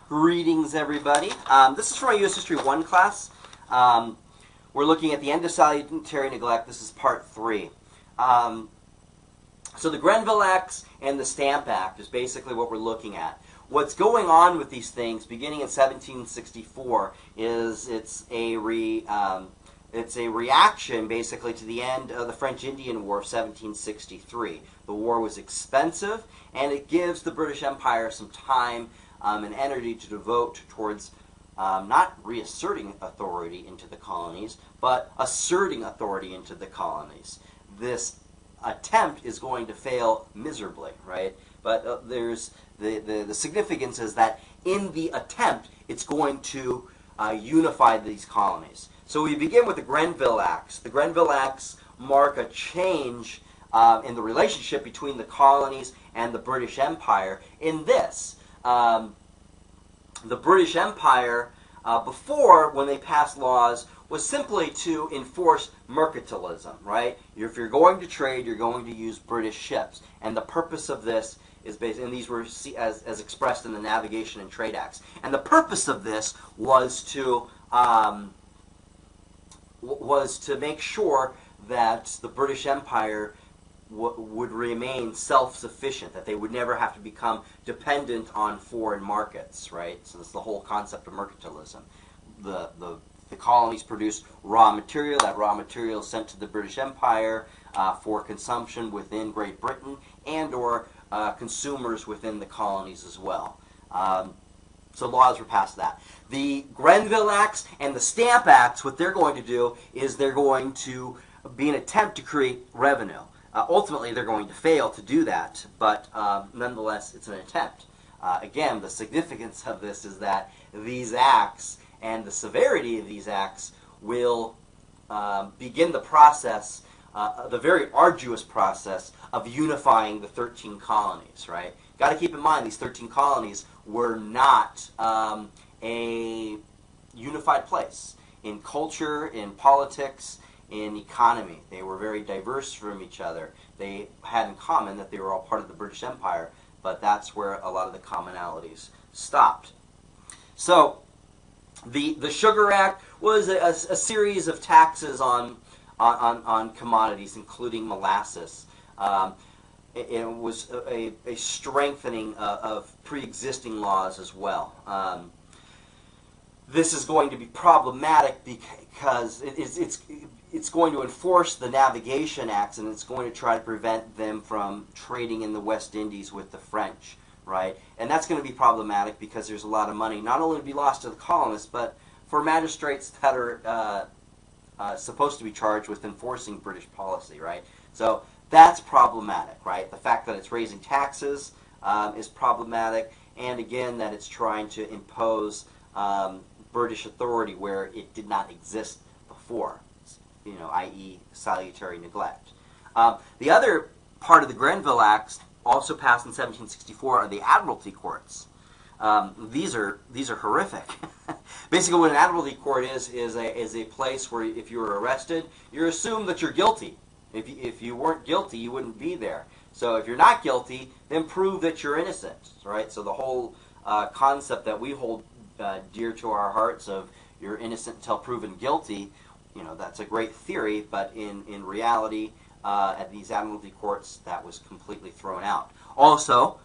Greetings, everybody. This is from our U.S. History 1 class. We're looking at the end of salutary neglect. This is part 3. So the Grenville Acts and the Stamp Act is basically what we're looking at. What's going on with these things, beginning in 1764, is it's a reaction, basically, to the end of the French Indian War of 1763. The war was expensive, and it gives the British Empire some time and energy to devote towards not reasserting authority into the colonies, but asserting authority into the colonies. This attempt is going to fail miserably, right? But there's the significance is that in the attempt, it's going to unify these colonies. So we begin with the Grenville Acts. The Grenville Acts mark a change in the relationship between the colonies and the British Empire in this. The British Empire, before, when they passed laws, was simply to enforce mercantilism, right? If you're going to trade, you're going to use British ships. And the purpose of this is based, and these were as expressed in the Navigation and Trade Acts. And the purpose of this was to make sure that the British Empire would remain self-sufficient, that they would never have to become dependent on foreign markets, right? So that's the whole concept of mercantilism. The colonies produce raw material. That raw material is sent to the British Empire for consumption within Great Britain and or consumers within the colonies as well. So laws were passed that. The Grenville Acts and the Stamp Acts, what they're going to do is they're going to be an attempt to create revenue. Ultimately, they're going to fail to do that, but nonetheless, it's an attempt. Again, the significance of this is that these acts and the severity of these acts will begin the process, the very arduous process of unifying the 13 colonies, right? Got to keep in mind, these 13 colonies were not a unified place in culture, in politics, in economy. They were very diverse from each other. They had in common that they were all part of the British Empire, but that's where a lot of the commonalities stopped. So the Sugar Act was a series of taxes on commodities, including molasses. It was a strengthening of pre-existing laws as well. This is going to be problematic because it's going to enforce the Navigation Acts, and it's going to try to prevent them from trading in the West Indies with the French, right? And that's going to be problematic because there's a lot of money, not only to be lost to the colonists, but for magistrates that are supposed to be charged with enforcing British policy, right? So that's problematic, right? The fact that it's raising taxes is problematic, and again, that it's trying to impose British authority where it did not exist before, i.e. salutary neglect. The other part of the Grenville Acts, also passed in 1764, are the Admiralty Courts. These are horrific. Basically, what an Admiralty Court is a place where if you're arrested, you're assumed that you're guilty. If you weren't guilty, you wouldn't be there. So if you're not guilty, then prove that you're innocent, right? So the whole concept that we hold dear to our hearts of you're innocent until proven guilty, that's a great theory, but in reality, at these Admiralty Courts, that was completely thrown out. Also,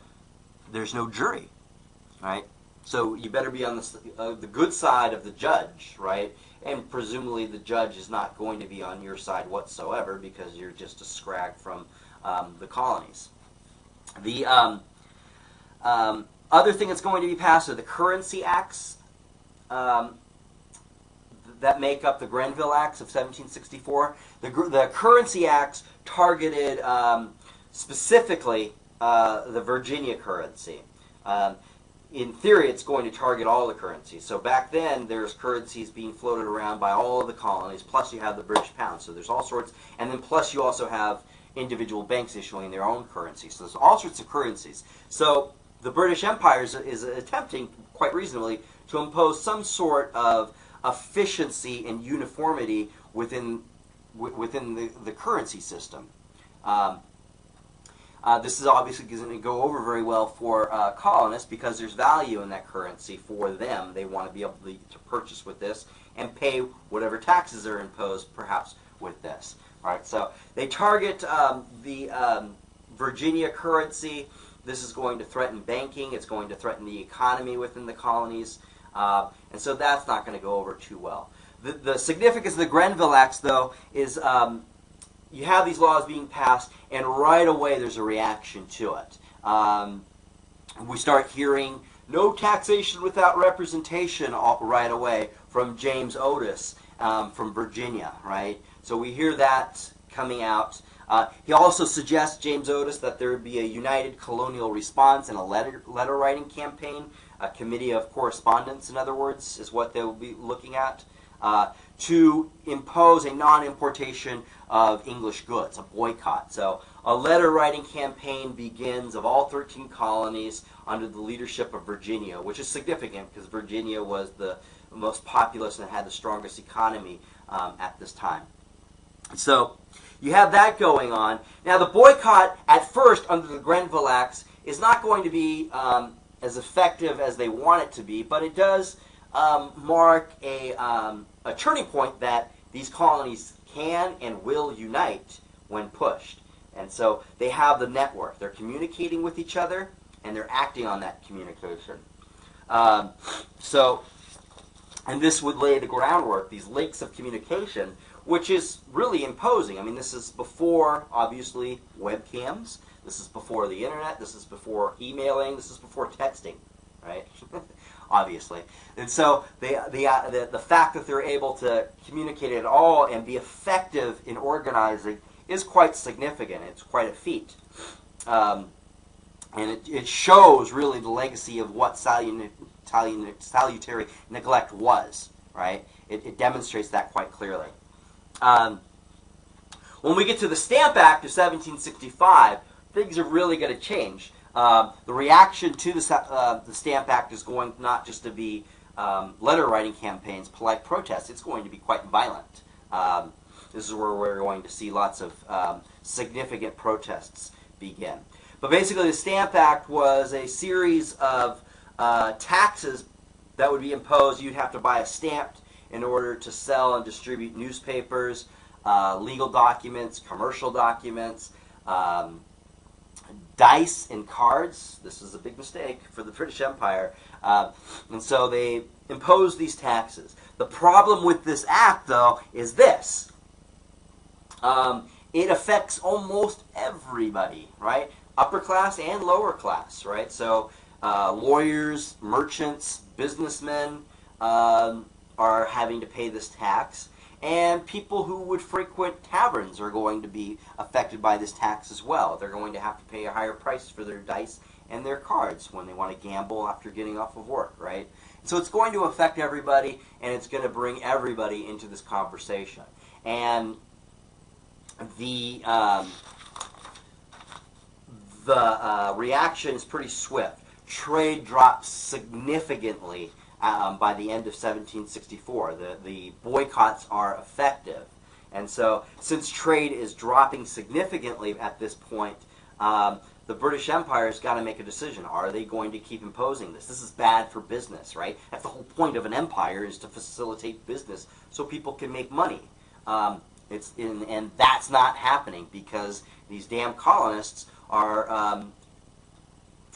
there's no jury, right? So you better be on the good side of the judge, right? And presumably the judge is not going to be on your side whatsoever because you're just a scrag from the colonies. The other thing that's going to be passed are the Currency Acts that make up the Grenville Acts of 1764. The Currency Acts targeted specifically the Virginia currency. In theory, it's going to target all the currencies. So back then, there's currencies being floated around by all of the colonies, plus you have the British pound. So there's all sorts, and then plus you also have individual banks issuing their own currency. So there's all sorts of currencies. So the British Empire is attempting, quite reasonably, to impose some sort of efficiency and uniformity within the currency system. This is obviously going to go over very well for colonists because there's value in that currency for them. They want to be able to purchase with this and pay whatever taxes are imposed, perhaps, with this. All right, so they target the Virginia currency. This is going to threaten banking. It's going to threaten the economy within the colonies. And so that's not going to go over too well. The significance of the Grenville Acts, though, is you have these laws being passed, and right away there's a reaction to it. We start hearing no taxation without representation right away from James Otis from Virginia, right? So we hear that coming out. He also suggests, James Otis, that there would be a united colonial response and a letter-writing campaign, a committee of correspondence, in other words, is what they will be looking at, to impose a non-importation of English goods, a boycott. So a letter-writing campaign begins of all 13 colonies under the leadership of Virginia, which is significant because Virginia was the most populous and had the strongest economy at this time. So you have that going on. Now the boycott, at first, under the Grenville Acts, is not going to be as effective as they want it to be, but it does mark a turning point that these colonies can and will unite when pushed. And so they have the network. They're communicating with each other, and they're acting on that communication. And this would lay the groundwork, these links of communication, which is really imposing. I mean, this is before, obviously, webcams. This is before the internet. This is before emailing. This is before texting, right? Obviously. And so the fact that they're able to communicate at all and be effective in organizing is quite significant. It's quite a feat. And it shows really the legacy of what salutary neglect was, right? It demonstrates that quite clearly. When we get to the Stamp Act of 1765, things are really going to change. The reaction to the Stamp Act is going not just to be letter-writing campaigns, polite protests. It's going to be quite violent. This is where we're going to see lots of significant protests begin. But basically, the Stamp Act was a series of taxes that would be imposed. You'd have to buy a stamp in order to sell and distribute newspapers, legal documents, commercial documents, dice and cards. This is a big mistake for the British Empire. And so they imposed these taxes. The problem with this act, though, is this. It affects almost everybody, right? Upper class and lower class, right? So lawyers, merchants, businessmen are having to pay this tax. And people who would frequent taverns are going to be affected by this tax as well. They're going to have to pay a higher price for their dice and their cards when they want to gamble after getting off of work, right? So it's going to affect everybody, and it's going to bring everybody into this conversation. And the reaction is pretty swift. Trade drops significantly by the end of 1764. The boycotts are effective. And so, since trade is dropping significantly at this point, the British Empire has got to make a decision. Are they going to keep imposing this? This is bad for business, right? That's the whole point of an empire, is to facilitate business so people can make money. And that's not happening because these damn colonists are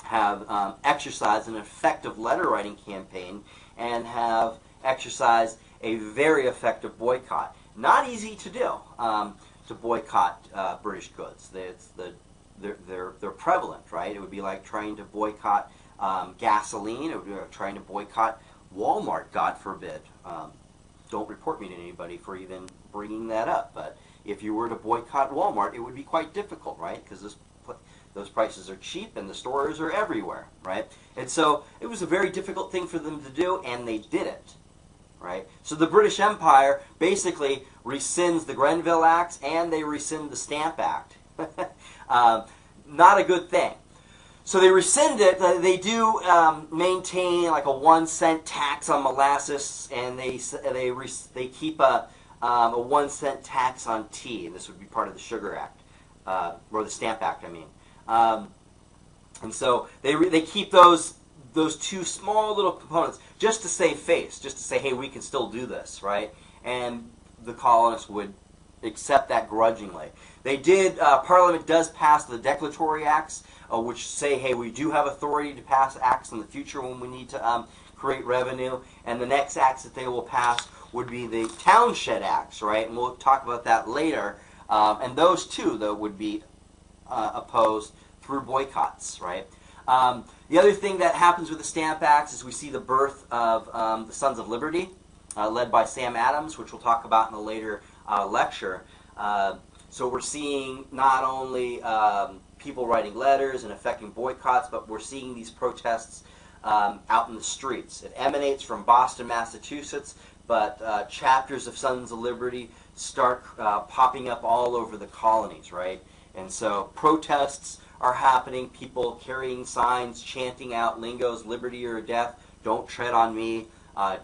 have exercised an effective letter-writing campaign and have exercised a very effective boycott. Not easy to do, to boycott British goods. They're prevalent, right? It would be like trying to boycott gasoline. It would be like trying to boycott Walmart, God forbid. Don't report me to anybody for even bringing that up. But if you were to boycott Walmart, it would be quite difficult, right? Because those prices are cheap and the stores are everywhere, right? And so it was a very difficult thing for them to do, and they did it, right? So the British Empire basically rescinds the Grenville Acts and they rescind the Stamp Act. Not a good thing. So they rescind it. They do maintain like a 1-cent tax on molasses, and they keep a 1-cent tax on tea, and this would be part of the Sugar Act, or the Stamp Act, I mean. And so they keep those two small little components just to save face, just to say, hey, we can still do this, right? And the colonists would accept that grudgingly. They did. Parliament does pass the Declaratory Acts, which say, hey, we do have authority to pass acts in the future when we need to create revenue. And the next acts that they will pass would be the Townshed Acts, right? And we'll talk about that later. And those two, though, would be opposed through boycotts, right? The other thing that happens with the Stamp Acts is we see the birth of the Sons of Liberty, led by Sam Adams, which we'll talk about in a later lecture. So we're seeing not only people writing letters and affecting boycotts, but we're seeing these protests out in the streets. It emanates from Boston, Massachusetts, but chapters of Sons of Liberty start popping up all over the colonies, right? And so protests are happening, people carrying signs, chanting out lingos, liberty or death, don't tread on me,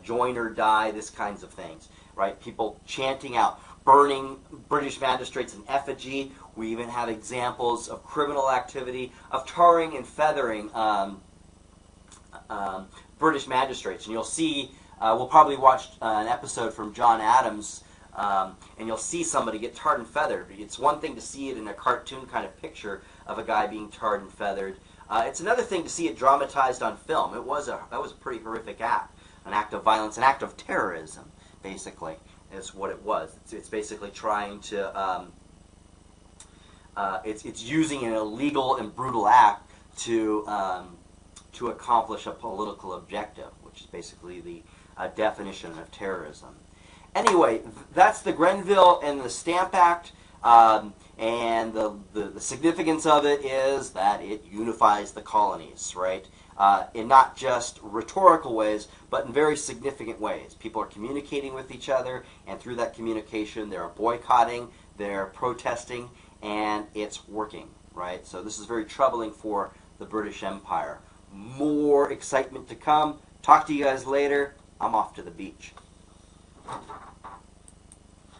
join or die, this kinds of things, right? People chanting out, burning British magistrates in effigy. We even have examples of criminal activity, of tarring and feathering British magistrates. And you'll see, we'll probably watch an episode from John Adams, and you'll see somebody get tarred and feathered. It's one thing to see it in a cartoon kind of picture of a guy being tarred and feathered. It's another thing to see it dramatized on film. That was a pretty horrific act, an act of violence, an act of terrorism, basically, is what it was. It's basically trying to, it's using an illegal and brutal act to accomplish a political objective, which is basically the definition of terrorism. Anyway, that's the Grenville and the Stamp Act, and the significance of it is that it unifies the colonies, right? In not just rhetorical ways, but in very significant ways. People are communicating with each other, and through that communication, they're boycotting, they're protesting, and it's working, right? So this is very troubling for the British Empire. More excitement to come. Talk to you guys later. I'm off to the beach.